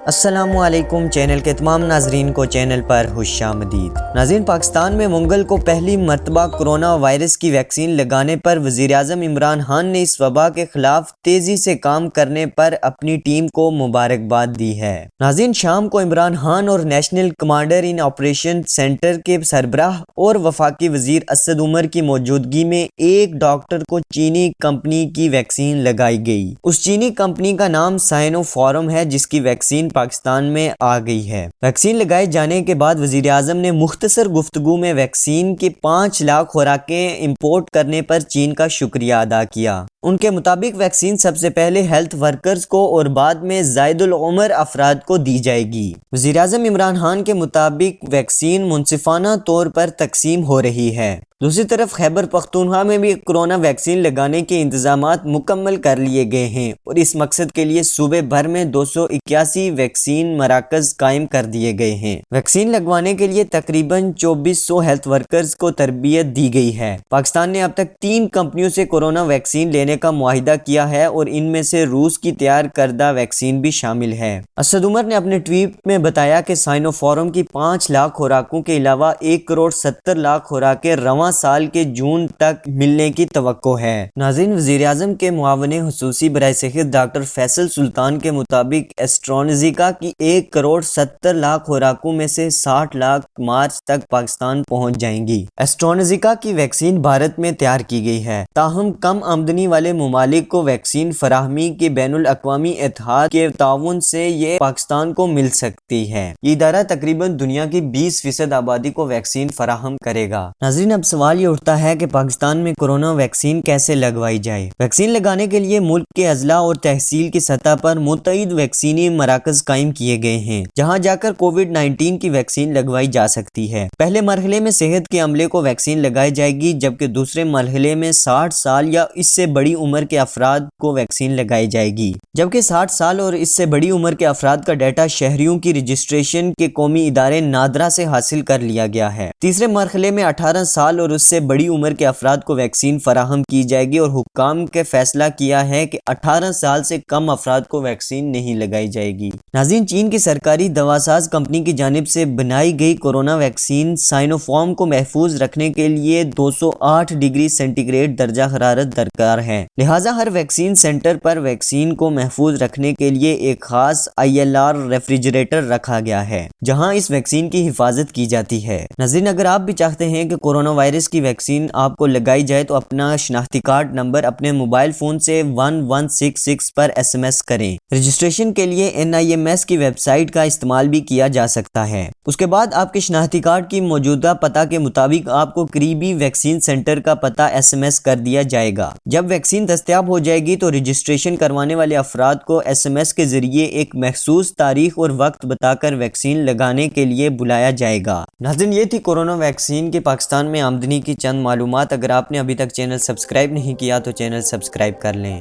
السلام علیکم چینل کے تمام ناظرین کو چینل پر خوش آمدید۔ ناظرین، پاکستان میں منگل کو پہلی مرتبہ کرونا وائرس کی ویکسین لگانے پر وزیراعظم عمران خان نے اس وبا کے خلاف تیزی سے کام کرنے پر اپنی ٹیم کو مبارکباد دی ہے۔ ناظرین، شام کو عمران خان اور national commander in operation centre کے سربراہ اور وفاقی وزیر اسد عمر کی موجودگی میں ایک ڈاکٹر کو چینی کمپنی کی ویکسین لگائی گئی۔ اس چینی کمپنی کا نام سائنو فارم ہے، جس کی ویکسین پاکستان میں آ گئی ہے۔ ویکسین لگائے جانے کے بعد وزیر اعظم نے مختصر گفتگو میں ویکسین کے 5 لاکھ خوراکیں امپورٹ کرنے پر چین کا شکریہ ادا کیا۔ ان کے مطابق ویکسین سب سے پہلے ہیلتھ ورکرز کو اور بعد میں زائد العمر افراد کو دی جائے گی۔ وزیر اعظم عمران خان کے مطابق ویکسین منصفانہ طور پر تقسیم ہو رہی ہے۔ دوسری طرف خیبر پختونخوا میں بھی کورونا ویکسین لگانے کے انتظامات مکمل کر لیے گئے ہیں اور اس مقصد کے لیے صوبے بھر میں 281 ویکسین مراکز قائم کر دیے گئے ہیں۔ ویکسین لگوانے کے لیے تقریباً 2400 ہیلتھ ورکرز کو تربیت دی گئی ہے۔ پاکستان نے اب تک 3 کمپنیوں سے کورونا ویکسین لینے کا معاہدہ کیا ہے اور ان میں سے روس کی تیار کردہ ویکسین بھی شامل ہے۔ اسد عمر نے اپنے ٹویٹ میں بتایا کہ سائنو فارم کی 5 لاکھ خوراکوں کے علاوہ 1,70,00,000 خوراکیں رواں سال کے جون تک ملنے کی توقع ہے۔ ناظرین، وزیر اعظم کے معاون خصوصی برائے صحت ڈاکٹر فیصل سلطان کے مطابق ایسٹرازینیکا کی 1,70,00,000 خوراکوں میں سے 60 لاکھ مارچ تک پاکستان پہنچ جائیں گی۔ ایسٹرازینیکا کی ویکسین بھارت میں تیار کی گئی ہے، تاہم کم آمدنی والے ممالک کو ویکسین فراہمی کے بین الاقوامی اتحاد کے تعاون سے یہ پاکستان کو مل سکتی ہے۔ یہ ادارہ تقریباً دنیا کی 20% آبادی کو ویکسین فراہم کرے گا۔ ناظرین، اب سوال یہ اٹھتا ہے کہ پاکستان میں کورونا ویکسین کیسے لگوائی جائے۔ ویکسین لگانے کے لیے ملک کے اضلاع اور تحصیل کی سطح پر متعدد ویکسینی مراکز قائم کیے گئے ہیں، جہاں جا کر کووڈ-19 کی ویکسین لگوائی جا سکتی ہے۔ پہلے مرحلے میں صحت کے عملے کو ویکسین لگائی جائے گی، جبکہ دوسرے مرحلے میں 60 سال یا اس سے بڑی عمر کے افراد کو ویکسین لگائی جائے گی، جبکہ 60 سال اور اس سے بڑی عمر کے افراد کا ڈیٹا شہریوں کی رجسٹریشن کے قومی ادارے نادرا سے حاصل کر لیا گیا ہے۔ تیسرے مرحلے میں 18 سال اور اس سے بڑی عمر کے افراد کو ویکسین فراہم کی جائے گی اور حکام کے فیصلہ کیا ہے کہ 18 سال سے کم افراد کو ویکسین نہیں لگائی جائے گی۔ ناظرین، چین کی سرکاری دواساز کمپنی کی جانب سے بنائی گئی کورونا ویکسین سائنو فارم کو محفوظ رکھنے کے لیے 208 ڈگری سینٹی گریڈ درجہ حرارت درکار ہے، لہٰذا ہر ویکسین سینٹر پر ویکسین کو محفوظ رکھنے کے لیے ایک خاص ILR ریفریجریٹر رکھا گیا ہے، جہاں اس ویکسین کی حفاظت کی جاتی ہے۔ ناظرین، اگر آپ بھی چاہتے ہیں کہ کورونا وائرس کی ویکسین آپ کو لگائی جائے تو اپنا شناختی کارڈ نمبر اپنے موبائل فون سے 1166 پر SMS کریں۔ رجسٹریشن کے لیے NIMS کی ویب سائٹ کا استعمال بھی کیا جا سکتا ہے۔ اس کے بعد آپ کے شناختی کارڈ کی موجودہ پتہ کے مطابق آپ کو قریبی ویکسین سینٹر کا پتہ SMS کر دیا جائے گا۔ جب ویکسین دستیاب ہو جائے گی تو رجسٹریشن کروانے والے افراد کو SMS کے ذریعے ایک مخصوص تاریخ اور وقت بتا کر ویکسین لگانے کے لیے بلایا جائے گا۔ ناظرین، یہ تھی کورونا ویکسین کے پاکستان میں آمدنی کی چند معلومات۔ اگر آپ نے ابھی تک چینل سبسکرائب نہیں کیا تو چینل سبسکرائب کر لیں۔